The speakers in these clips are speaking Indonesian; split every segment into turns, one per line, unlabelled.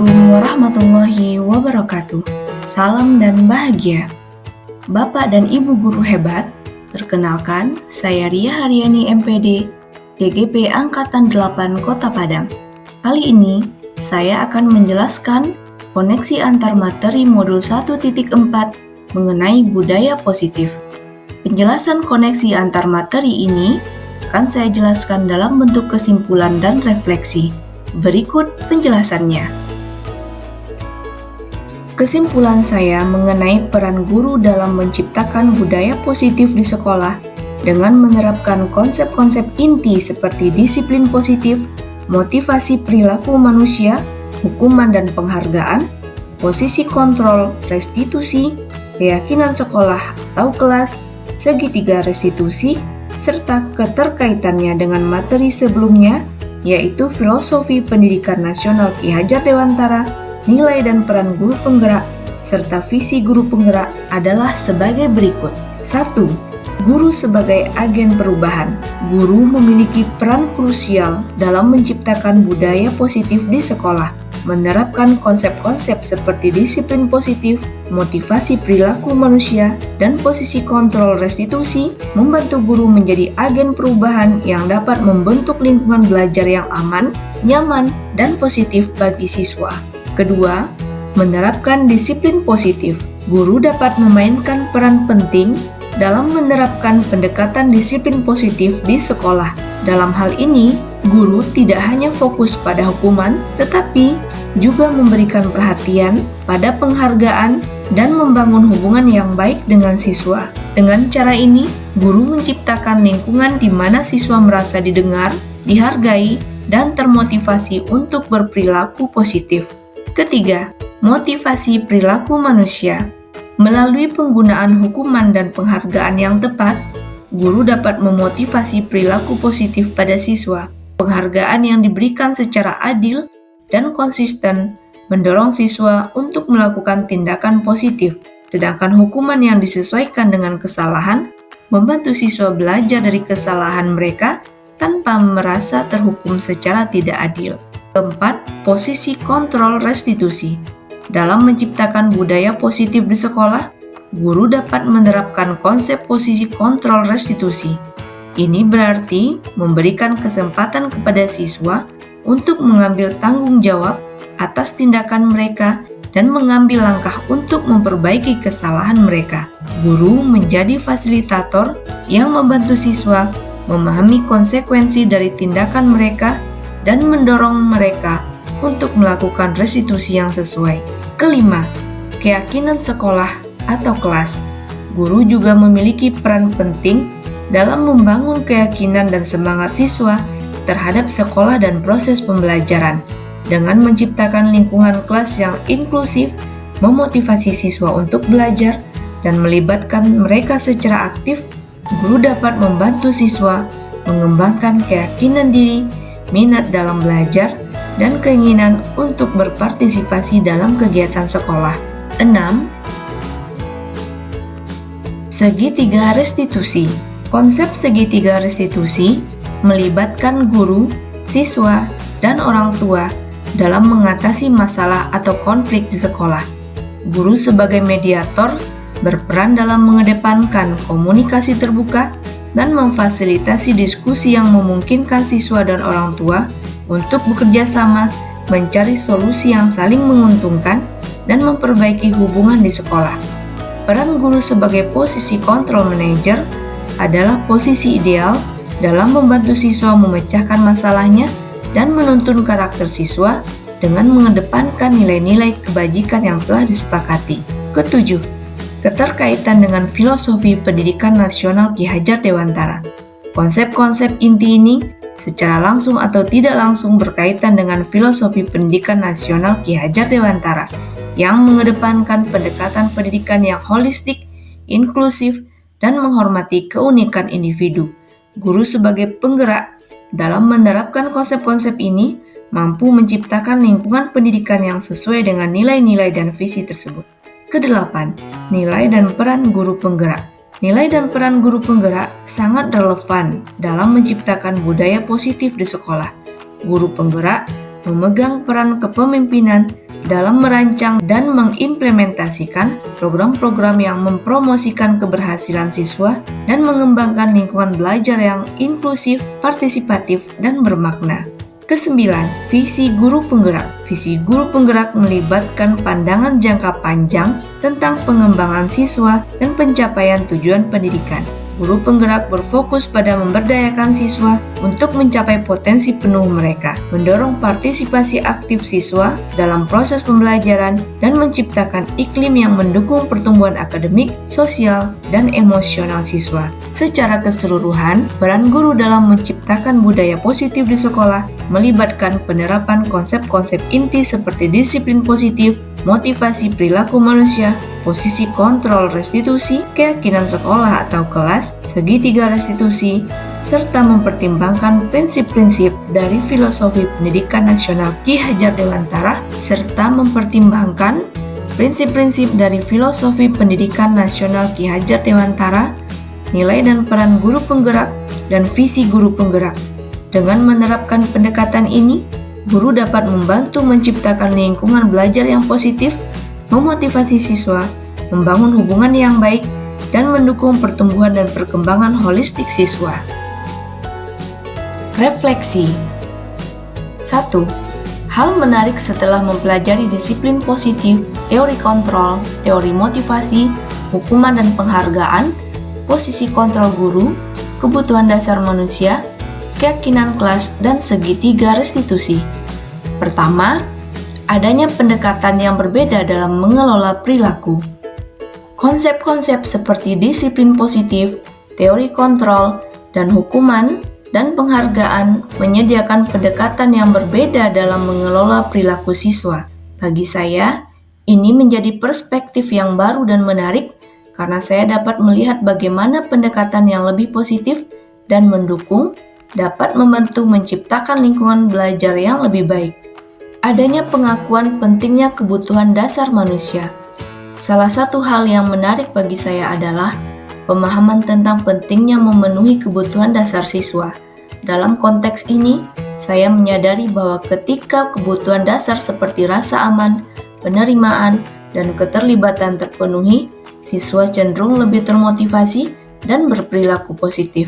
Assalamualaikum warahmatullahi wabarakatuh. Salam dan bahagia. Bapak dan Ibu guru hebat, perkenalkan saya Ria Haryani MPD, DGP Angkatan 8 Kota Padang. Kali ini saya akan menjelaskan koneksi antar materi modul 1.4 mengenai budaya positif. Penjelasan koneksi antar materi ini akan saya jelaskan dalam bentuk kesimpulan dan refleksi. Berikut penjelasannya. Kesimpulan saya mengenai peran guru dalam menciptakan budaya positif di sekolah dengan menerapkan konsep-konsep inti seperti disiplin positif, motivasi perilaku manusia, hukuman dan penghargaan, posisi kontrol, restitusi, keyakinan sekolah atau kelas, segitiga restitusi, serta keterkaitannya dengan materi sebelumnya, yaitu filosofi pendidikan nasional Ki Hajar Dewantara, nilai dan peran guru penggerak, serta visi guru penggerak adalah sebagai berikut. 1. Guru sebagai agen perubahan. Guru memiliki peran krusial dalam menciptakan budaya positif di sekolah, menerapkan konsep-konsep seperti disiplin positif, motivasi perilaku manusia, dan posisi kontrol restitusi, membantu guru menjadi agen perubahan yang dapat membentuk lingkungan belajar yang aman, nyaman, dan positif bagi siswa. Kedua, menerapkan disiplin positif. Guru dapat memainkan peran penting dalam menerapkan pendekatan disiplin positif di sekolah. Dalam hal ini, guru tidak hanya fokus pada hukuman, tetapi juga memberikan perhatian pada penghargaan dan membangun hubungan yang baik dengan siswa. Dengan cara ini, guru menciptakan lingkungan di mana siswa merasa didengar, dihargai, dan termotivasi untuk berperilaku positif. Ketiga, motivasi perilaku manusia. Melalui penggunaan hukuman dan penghargaan yang tepat, guru dapat memotivasi perilaku positif pada siswa. Penghargaan yang diberikan secara adil dan konsisten mendorong siswa untuk melakukan tindakan positif, sedangkan hukuman yang disesuaikan dengan kesalahan membantu siswa belajar dari kesalahan mereka tanpa merasa terhukum secara tidak adil. Keempat, posisi kontrol restitusi. Dalam menciptakan budaya positif di sekolah, guru dapat menerapkan konsep posisi kontrol restitusi. Ini berarti memberikan kesempatan kepada siswa untuk mengambil tanggung jawab atas tindakan mereka dan mengambil langkah untuk memperbaiki kesalahan mereka. Guru menjadi fasilitator yang membantu siswa memahami konsekuensi dari tindakan mereka dan mendorong mereka untuk melakukan restitusi yang sesuai. Kelima, keyakinan sekolah atau kelas. Guru juga memiliki peran penting dalam membangun keyakinan dan semangat siswa terhadap sekolah dan proses pembelajaran. Dengan menciptakan lingkungan kelas yang inklusif, memotivasi siswa untuk belajar, dan melibatkan mereka secara aktif, guru dapat membantu siswa mengembangkan keyakinan diri, minat dalam belajar, dan keinginan untuk berpartisipasi dalam kegiatan sekolah. 6. Segitiga restitusi. Konsep segitiga restitusi melibatkan guru, siswa, dan orang tua dalam mengatasi masalah atau konflik di sekolah. Guru sebagai mediator berperan dalam mengedepankan komunikasi terbuka dan memfasilitasi diskusi yang memungkinkan siswa dan orang tua untuk bekerja sama, mencari solusi yang saling menguntungkan, dan memperbaiki hubungan di sekolah. Peran guru sebagai posisi kontrol manager adalah posisi ideal dalam membantu siswa memecahkan masalahnya dan menuntun karakter siswa dengan mengedepankan nilai-nilai kebajikan yang telah disepakati. Ketujuh, keterkaitan dengan filosofi pendidikan nasional Ki Hajar Dewantara. Konsep-konsep inti ini secara langsung atau tidak langsung berkaitan dengan filosofi pendidikan nasional Ki Hajar Dewantara yang mengedepankan pendekatan pendidikan yang holistik, inklusif, dan menghormati keunikan individu. Guru sebagai penggerak dalam menerapkan konsep-konsep ini mampu menciptakan lingkungan pendidikan yang sesuai dengan nilai-nilai dan visi tersebut. Kedelapan, nilai dan peran guru penggerak. Nilai dan peran guru penggerak sangat relevan dalam menciptakan budaya positif di sekolah. Guru penggerak memegang peran kepemimpinan dalam merancang dan mengimplementasikan program-program yang mempromosikan keberhasilan siswa dan mengembangkan lingkungan belajar yang inklusif, partisipatif, dan bermakna. Kesembilan, visi guru penggerak. Visi guru penggerak melibatkan pandangan jangka panjang tentang pengembangan siswa dan pencapaian tujuan pendidikan. Guru penggerak berfokus pada memberdayakan siswa untuk mencapai potensi penuh mereka, mendorong partisipasi aktif siswa dalam proses pembelajaran, dan menciptakan iklim yang mendukung pertumbuhan akademik, sosial, dan emosional siswa. Secara keseluruhan, peran guru dalam menciptakan budaya positif di sekolah melibatkan penerapan konsep-konsep inti seperti disiplin positif, motivasi perilaku manusia, posisi kontrol restitusi, keyakinan sekolah atau kelas, segitiga restitusi, serta mempertimbangkan prinsip-prinsip dari filosofi pendidikan nasional Ki Hajar Dewantara, serta mempertimbangkan prinsip-prinsip dari filosofi pendidikan nasional Ki Hajar Dewantara, nilai dan peran guru penggerak, dan visi guru penggerak. Dengan menerapkan pendekatan ini, guru dapat membantu menciptakan lingkungan belajar yang positif, memotivasi siswa, membangun hubungan yang baik, dan mendukung pertumbuhan dan perkembangan holistik siswa. Refleksi. 1. Hal menarik setelah mempelajari disiplin positif, teori kontrol, teori motivasi, hukuman dan penghargaan, posisi kontrol guru, kebutuhan dasar manusia, keyakinan kelas, dan segitiga restitusi. Pertama, adanya pendekatan yang berbeda dalam mengelola perilaku. Konsep-konsep seperti disiplin positif, teori kontrol, dan hukuman dan penghargaan menyediakan pendekatan yang berbeda dalam mengelola perilaku siswa. Bagi saya, ini menjadi perspektif yang baru dan menarik karena saya dapat melihat bagaimana pendekatan yang lebih positif dan mendukung dapat membantu menciptakan lingkungan belajar yang lebih baik. Adanya pengakuan pentingnya kebutuhan dasar manusia. Salah satu hal yang menarik bagi saya adalah pemahaman tentang pentingnya memenuhi kebutuhan dasar siswa. Dalam konteks ini, saya menyadari bahwa ketika kebutuhan dasar seperti rasa aman, penerimaan, dan keterlibatan terpenuhi, siswa cenderung lebih termotivasi dan berperilaku positif.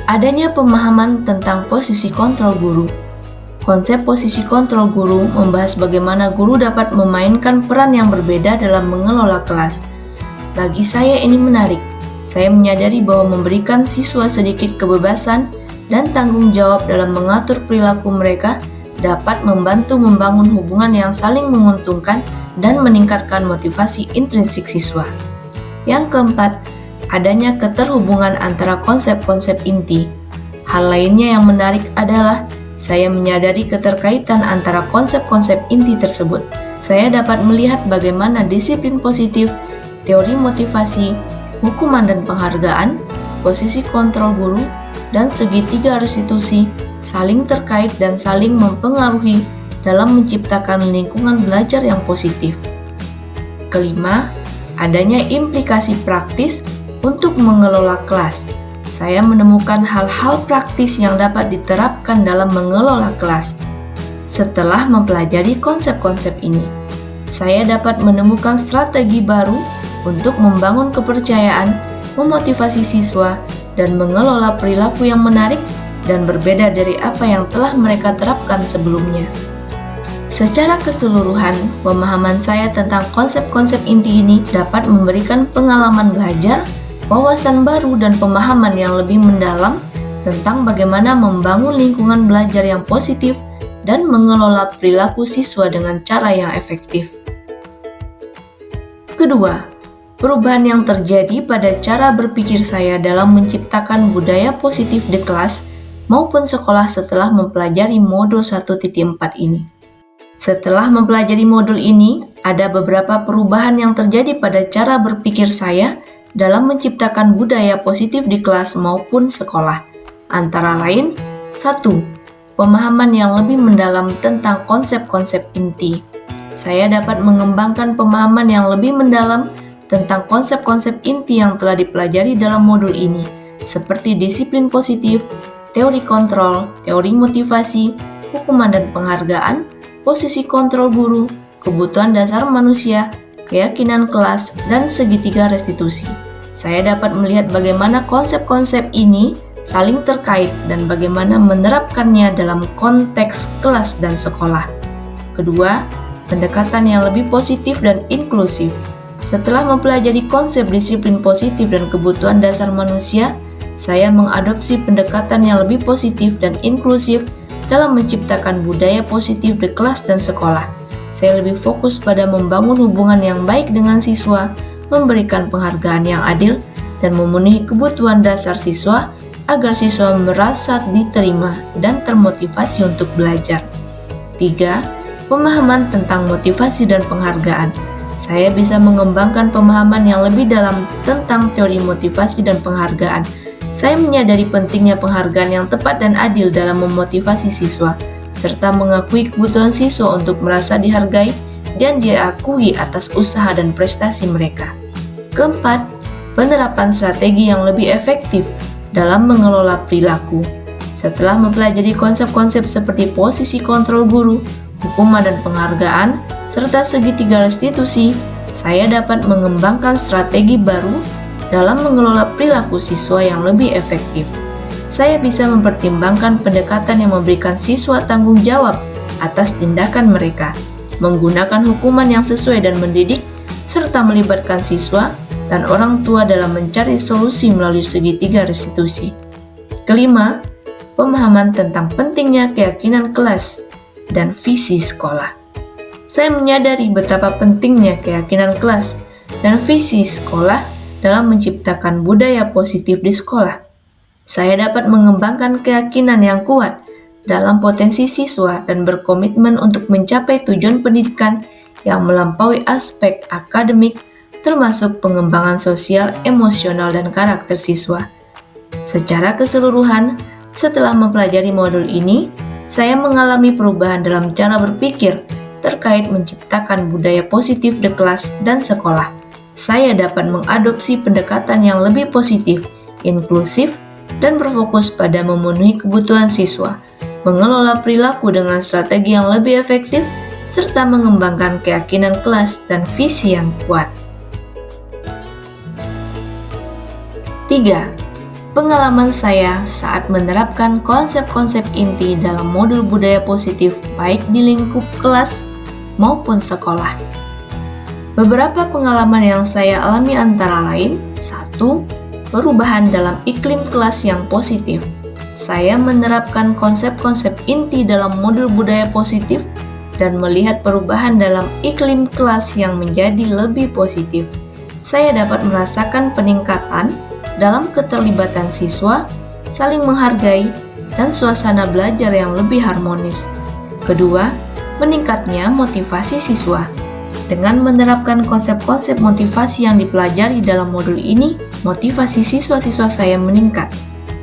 Adanya pemahaman tentang posisi kontrol guru. Konsep posisi kontrol guru membahas bagaimana guru dapat memainkan peran yang berbeda dalam mengelola kelas. Bagi saya ini menarik. Saya menyadari bahwa memberikan siswa sedikit kebebasan dan tanggung jawab dalam mengatur perilaku mereka dapat membantu membangun hubungan yang saling menguntungkan dan meningkatkan motivasi intrinsik siswa. Yang keempat, adanya keterhubungan antara konsep-konsep inti. Hal lainnya yang menarik adalah saya menyadari keterkaitan antara konsep-konsep inti tersebut. Saya dapat melihat bagaimana disiplin positif, teori motivasi, hukuman dan penghargaan, posisi kontrol guru, dan segitiga restitusi saling terkait dan saling mempengaruhi dalam menciptakan lingkungan belajar yang positif. Kelima, adanya implikasi praktis untuk mengelola kelas. Saya menemukan hal-hal praktis yang dapat diterapkan dalam mengelola kelas. Setelah mempelajari konsep-konsep ini, saya dapat menemukan strategi baru untuk membangun kepercayaan, memotivasi siswa, dan mengelola perilaku yang menarik dan berbeda dari apa yang telah mereka terapkan sebelumnya. Secara keseluruhan, pemahaman saya tentang konsep-konsep inti ini dapat memberikan pengalaman belajar, wawasan baru dan pemahaman yang lebih mendalam tentang bagaimana membangun lingkungan belajar yang positif dan mengelola perilaku siswa dengan cara yang efektif. Kedua, perubahan yang terjadi pada cara berpikir saya dalam menciptakan budaya positif di kelas maupun sekolah setelah mempelajari modul 1.4 ini. Setelah mempelajari modul ini, ada beberapa perubahan yang terjadi pada cara berpikir saya dalam menciptakan budaya positif di kelas maupun sekolah. Antara lain, 1. Pemahaman yang lebih mendalam tentang konsep-konsep inti. Saya dapat mengembangkan pemahaman yang lebih mendalam tentang konsep-konsep inti yang telah dipelajari dalam modul ini, seperti disiplin positif, teori kontrol, teori motivasi, hukuman dan penghargaan, posisi kontrol guru, kebutuhan dasar manusia, keyakinan kelas, dan segitiga restitusi. Saya dapat melihat bagaimana konsep-konsep ini saling terkait dan bagaimana menerapkannya dalam konteks kelas dan sekolah. Kedua, pendekatan yang lebih positif dan inklusif. Setelah mempelajari konsep disiplin positif dan kebutuhan dasar manusia, saya mengadopsi pendekatan yang lebih positif dan inklusif dalam menciptakan budaya positif di kelas dan sekolah. Saya lebih fokus pada membangun hubungan yang baik dengan siswa, memberikan penghargaan yang adil, dan memenuhi kebutuhan dasar siswa agar siswa merasa diterima dan termotivasi untuk belajar. 3. Pemahaman tentang motivasi dan penghargaan. Saya bisa mengembangkan pemahaman yang lebih dalam tentang teori motivasi dan penghargaan. Saya menyadari pentingnya penghargaan yang tepat dan adil dalam memotivasi siswa, serta mengakui kebutuhan siswa untuk merasa dihargai dan diakui atas usaha dan prestasi mereka. Keempat, penerapan strategi yang lebih efektif dalam mengelola perilaku. Setelah mempelajari konsep-konsep seperti posisi kontrol guru, hukuman dan penghargaan, serta segitiga restitusi, saya dapat mengembangkan strategi baru dalam mengelola perilaku siswa yang lebih efektif. Saya bisa mempertimbangkan pendekatan yang memberikan siswa tanggung jawab atas tindakan mereka, menggunakan hukuman yang sesuai dan mendidik, serta melibatkan siswa dan orang tua dalam mencari solusi melalui segitiga restitusi. Kelima, pemahaman tentang pentingnya keyakinan kelas dan visi sekolah. Saya menyadari betapa pentingnya keyakinan kelas dan visi sekolah dalam menciptakan budaya positif di sekolah. Saya dapat mengembangkan keyakinan yang kuat dalam potensi siswa dan berkomitmen untuk mencapai tujuan pendidikan yang melampaui aspek akademik, termasuk pengembangan sosial, emosional, dan karakter siswa. Secara keseluruhan, setelah mempelajari modul ini, saya mengalami perubahan dalam cara berpikir terkait menciptakan budaya positif di kelas dan sekolah. Saya dapat mengadopsi pendekatan yang lebih positif, inklusif, dan berfokus pada memenuhi kebutuhan siswa, mengelola perilaku dengan strategi yang lebih efektif, serta mengembangkan keyakinan kelas dan visi yang kuat. 3. Pengalaman saya saat menerapkan konsep-konsep inti dalam modul budaya positif baik di lingkup kelas maupun sekolah. Beberapa pengalaman yang saya alami antara lain: 1. Perubahan dalam iklim kelas yang positif. Saya menerapkan konsep-konsep inti dalam modul budaya positif dan melihat perubahan dalam iklim kelas yang menjadi lebih positif. Saya dapat merasakan peningkatan dalam keterlibatan siswa, saling menghargai, dan suasana belajar yang lebih harmonis. Kedua, meningkatnya motivasi siswa. Dengan menerapkan konsep-konsep motivasi yang dipelajari dalam modul ini, motivasi siswa-siswa saya meningkat.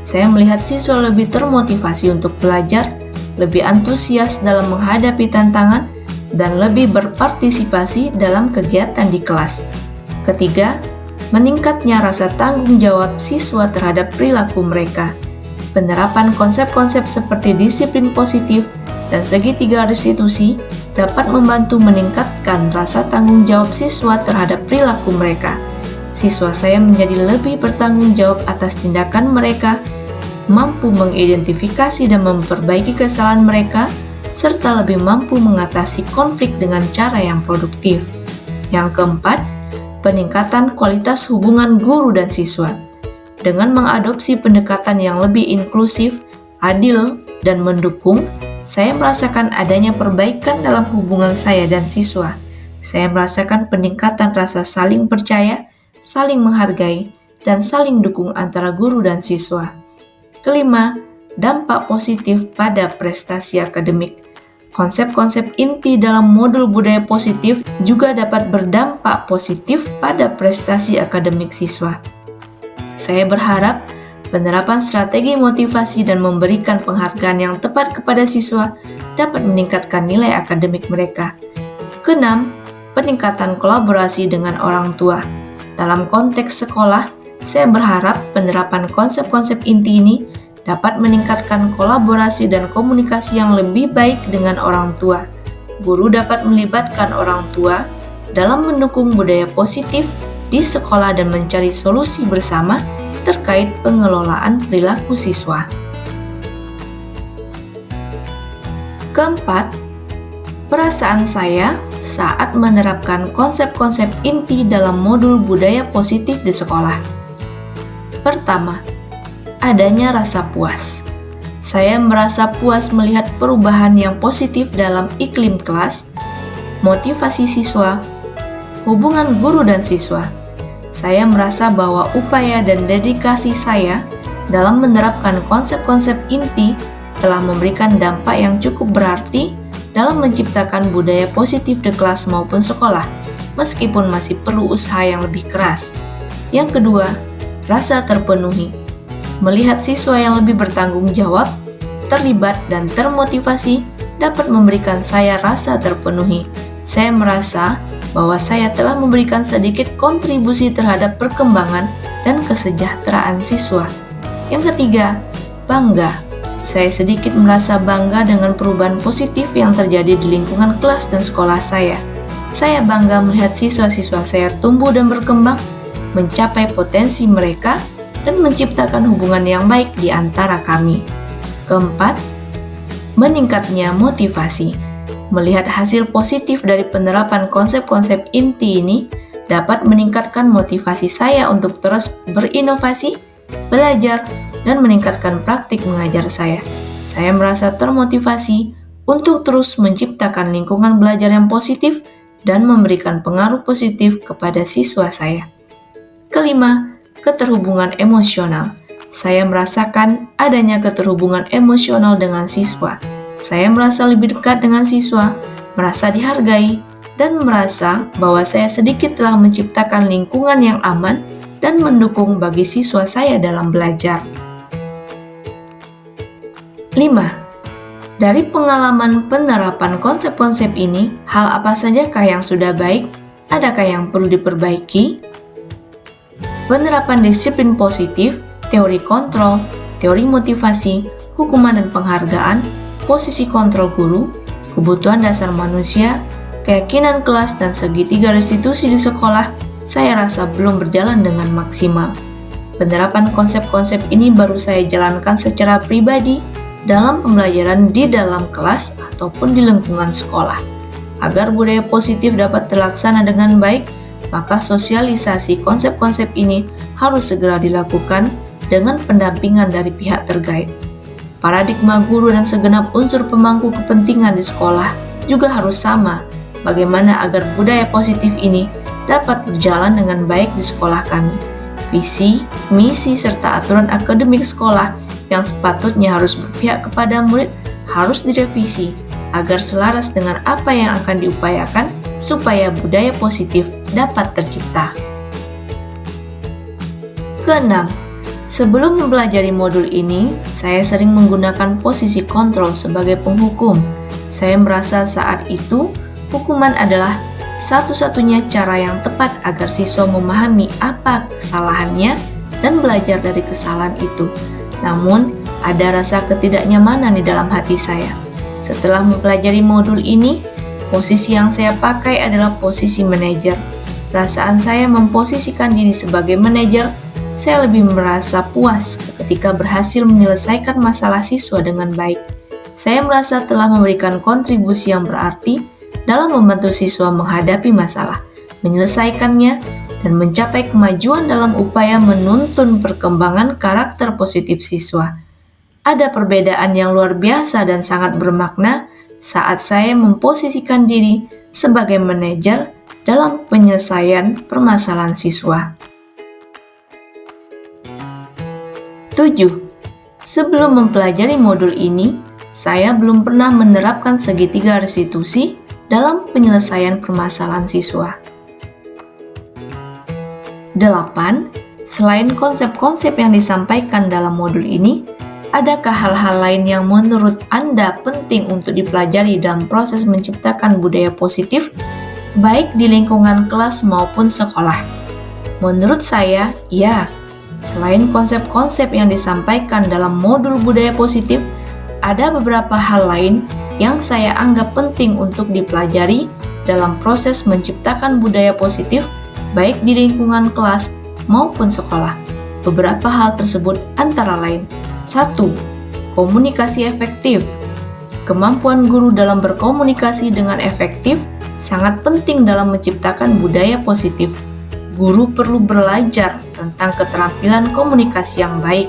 Saya melihat siswa lebih termotivasi untuk belajar, lebih antusias dalam menghadapi tantangan, dan lebih berpartisipasi dalam kegiatan di kelas. Ketiga, meningkatnya rasa tanggung jawab siswa terhadap perilaku mereka. Penerapan konsep-konsep seperti disiplin positif dan segitiga restitusi dapat membantu meningkatkan rasa tanggung jawab siswa terhadap perilaku mereka. Siswa saya menjadi lebih bertanggung jawab atas tindakan mereka, mampu mengidentifikasi dan memperbaiki kesalahan mereka, serta lebih mampu mengatasi konflik dengan cara yang produktif. Yang keempat, peningkatan kualitas hubungan guru dan siswa. Dengan mengadopsi pendekatan yang lebih inklusif, adil, dan mendukung, saya merasakan adanya perbaikan dalam hubungan saya dan siswa. Saya merasakan peningkatan rasa saling percaya, saling menghargai, dan saling dukung antara guru dan siswa. Kelima, dampak positif pada prestasi akademik. Konsep-konsep inti dalam modul budaya positif juga dapat berdampak positif pada prestasi akademik siswa. Saya berharap penerapan strategi motivasi dan memberikan penghargaan yang tepat kepada siswa dapat meningkatkan nilai akademik mereka. Keenam, peningkatan kolaborasi dengan orang tua. Dalam konteks sekolah, saya berharap penerapan konsep-konsep inti ini dapat meningkatkan kolaborasi dan komunikasi yang lebih baik dengan orang tua. guru dapat melibatkan orang tua dalam mendukung budaya positif di sekolah dan mencari solusi bersama terkait pengelolaan perilaku siswa. Keempat, perasaan saya saat menerapkan konsep-konsep inti dalam modul budaya positif di sekolah. Pertama, adanya rasa puas. Saya merasa puas melihat perubahan yang positif dalam iklim kelas, motivasi siswa, hubungan guru dan siswa. Saya merasa bahwa upaya dan dedikasi saya dalam menerapkan konsep-konsep inti telah memberikan dampak yang cukup berarti dalam menciptakan budaya positif di kelas maupun sekolah, meskipun masih perlu usaha yang lebih keras. Yang kedua, rasa terpenuhi. Melihat siswa yang lebih bertanggung jawab, terlibat, dan termotivasi dapat memberikan saya rasa terpenuhi. Saya merasa bahwa saya telah memberikan sedikit kontribusi terhadap perkembangan dan kesejahteraan siswa. Yang ketiga, bangga. Saya sedikit merasa bangga dengan perubahan positif yang terjadi di lingkungan kelas dan sekolah saya. Saya bangga melihat siswa-siswa saya tumbuh dan berkembang, mencapai potensi mereka, dan menciptakan hubungan yang baik di antara kami. Keempat, meningkatnya motivasi. Melihat hasil positif dari penerapan konsep-konsep inti ini dapat meningkatkan motivasi saya untuk terus berinovasi, belajar, dan meningkatkan praktik mengajar saya. Saya merasa termotivasi untuk terus menciptakan lingkungan belajar yang positif dan memberikan pengaruh positif kepada siswa saya. Kelima, keterhubungan emosional. Saya merasakan adanya keterhubungan emosional dengan siswa. Saya merasa lebih dekat dengan siswa, merasa dihargai, dan merasa bahwa saya sedikit telah menciptakan lingkungan yang aman dan mendukung bagi siswa saya dalam belajar. 5. Dari pengalaman penerapan konsep-konsep ini, hal apa sajakah yang sudah baik? Adakah yang perlu diperbaiki? Penerapan disiplin positif, teori kontrol, teori motivasi, hukuman dan penghargaan, posisi kontrol guru, kebutuhan dasar manusia, keyakinan kelas, dan segitiga restitusi di sekolah, saya rasa belum berjalan dengan maksimal. Penerapan konsep-konsep ini baru saya jalankan secara pribadi dalam pembelajaran di dalam kelas ataupun di lingkungan sekolah. Agar budaya positif dapat terlaksana dengan baik, maka sosialisasi konsep-konsep ini harus segera dilakukan dengan pendampingan dari pihak terkait. Paradigma guru dan segenap unsur pemangku kepentingan di sekolah juga harus sama, bagaimana agar budaya positif ini dapat berjalan dengan baik di sekolah kami. Visi, misi, serta aturan akademik sekolah yang sepatutnya harus berpihak kepada murid harus direvisi agar selaras dengan apa yang akan diupayakan supaya budaya positif dapat tercipta. Keenam, sebelum mempelajari modul ini, saya sering menggunakan posisi kontrol sebagai penghukum. Saya merasa saat itu hukuman adalah satu-satunya cara yang tepat agar siswa memahami apa kesalahannya dan belajar dari kesalahan itu. Namun, ada rasa ketidaknyamanan di dalam hati saya. Setelah mempelajari modul ini, posisi yang saya pakai adalah posisi manajer. Perasaan saya memposisikan diri sebagai manajer, saya lebih merasa puas ketika berhasil menyelesaikan masalah siswa dengan baik. Saya merasa telah memberikan kontribusi yang berarti dalam membantu siswa menghadapi masalah, menyelesaikannya, dan mencapai kemajuan dalam upaya menuntun perkembangan karakter positif siswa. Ada perbedaan yang luar biasa dan sangat bermakna saat saya memposisikan diri sebagai manajer dalam penyelesaian permasalahan siswa. 7. Sebelum mempelajari modul ini, saya belum pernah menerapkan segitiga restitusi dalam penyelesaian permasalahan siswa. 8. Selain konsep-konsep yang disampaikan dalam modul ini, adakah hal-hal lain yang menurut Anda penting untuk dipelajari dalam proses menciptakan budaya positif, baik di lingkungan kelas maupun sekolah? Menurut saya, ya. Selain konsep-konsep yang disampaikan dalam modul budaya positif, ada beberapa hal lain yang saya anggap penting untuk dipelajari dalam proses menciptakan budaya positif baik di lingkungan kelas maupun sekolah. Beberapa hal tersebut antara lain: 1. Komunikasi efektif. Kemampuan guru dalam berkomunikasi dengan efektif sangat penting dalam menciptakan budaya positif. Guru perlu belajar tentang keterampilan komunikasi yang baik,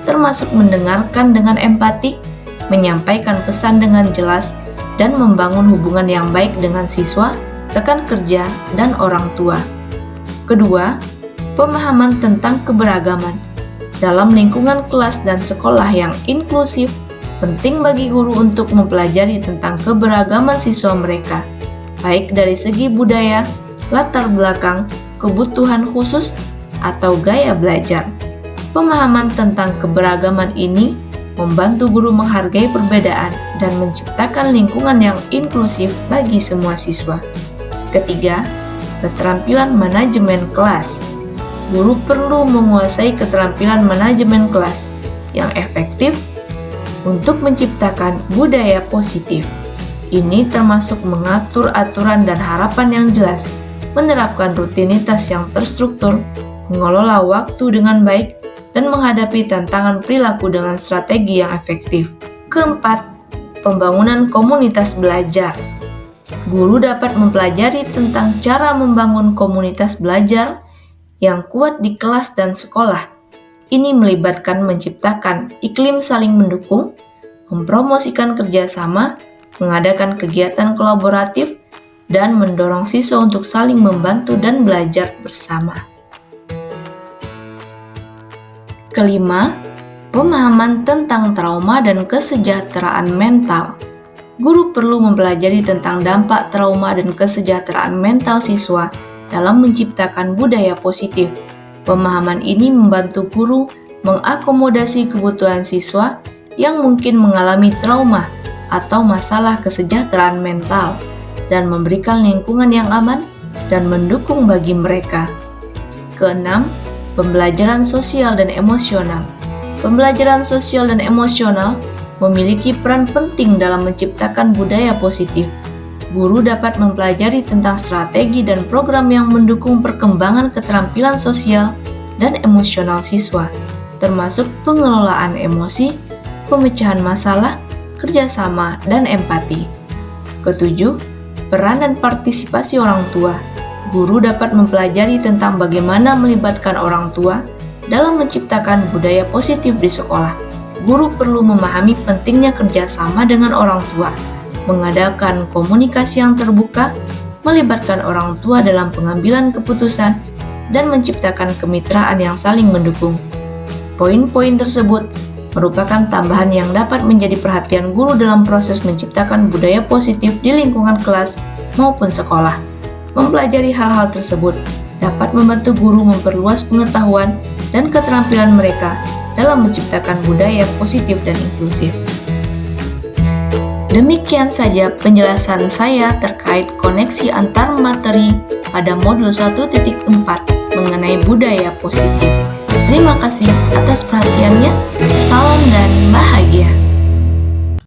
termasuk mendengarkan dengan empati, menyampaikan pesan dengan jelas, dan membangun hubungan yang baik dengan siswa, rekan kerja, dan orang tua. Kedua, pemahaman tentang keberagaman. Dalam lingkungan kelas dan sekolah yang inklusif, penting bagi guru untuk mempelajari tentang keberagaman siswa mereka, baik dari segi budaya, latar belakang, kebutuhan khusus, atau gaya belajar. Pemahaman tentang keberagaman ini membantu guru menghargai perbedaan dan menciptakan lingkungan yang inklusif bagi semua siswa. Ketiga, keterampilan manajemen kelas. Guru perlu menguasai keterampilan manajemen kelas yang efektif untuk menciptakan budaya positif. Ini termasuk mengatur aturan dan harapan yang jelas, menerapkan rutinitas yang terstruktur, mengelola waktu dengan baik, dan menghadapi tantangan perilaku dengan strategi yang efektif. Keempat, pembangunan komunitas belajar. Guru dapat mempelajari tentang cara membangun komunitas belajar yang kuat di kelas dan sekolah. Ini melibatkan menciptakan iklim saling mendukung, mempromosikan kerjasama, mengadakan kegiatan kolaboratif, dan mendorong siswa untuk saling membantu dan belajar bersama. Kelima, pemahaman tentang trauma dan kesejahteraan mental. Guru perlu mempelajari tentang dampak trauma dan kesejahteraan mental siswa dalam menciptakan budaya positif. Pemahaman ini membantu guru mengakomodasi kebutuhan siswa yang mungkin mengalami trauma atau masalah kesejahteraan mental dan memberikan lingkungan yang aman dan mendukung bagi mereka. Keenam, pembelajaran sosial dan emosional. Pembelajaran sosial dan emosional memiliki peran penting dalam menciptakan budaya positif. Guru dapat mempelajari tentang strategi dan program yang mendukung perkembangan keterampilan sosial dan emosional siswa, termasuk pengelolaan emosi, pemecahan masalah, kerjasama, dan empati. Ketujuh, peran dan partisipasi orang tua. Guru dapat mempelajari tentang bagaimana melibatkan orang tua dalam menciptakan budaya positif di sekolah. Guru perlu memahami pentingnya kerjasama dengan orang tua, mengadakan komunikasi yang terbuka, melibatkan orang tua dalam pengambilan keputusan, dan menciptakan kemitraan yang saling mendukung. Poin-poin tersebut merupakan tambahan yang dapat menjadi perhatian guru dalam proses menciptakan budaya positif di lingkungan kelas maupun sekolah. Mempelajari hal-hal tersebut dapat membantu guru memperluas pengetahuan dan keterampilan mereka dalam menciptakan budaya positif dan inklusif. Demikian saja penjelasan saya terkait koneksi antar materi pada modul 1.4 mengenai budaya positif. Terima kasih atas perhatiannya. Salam dan bahagia.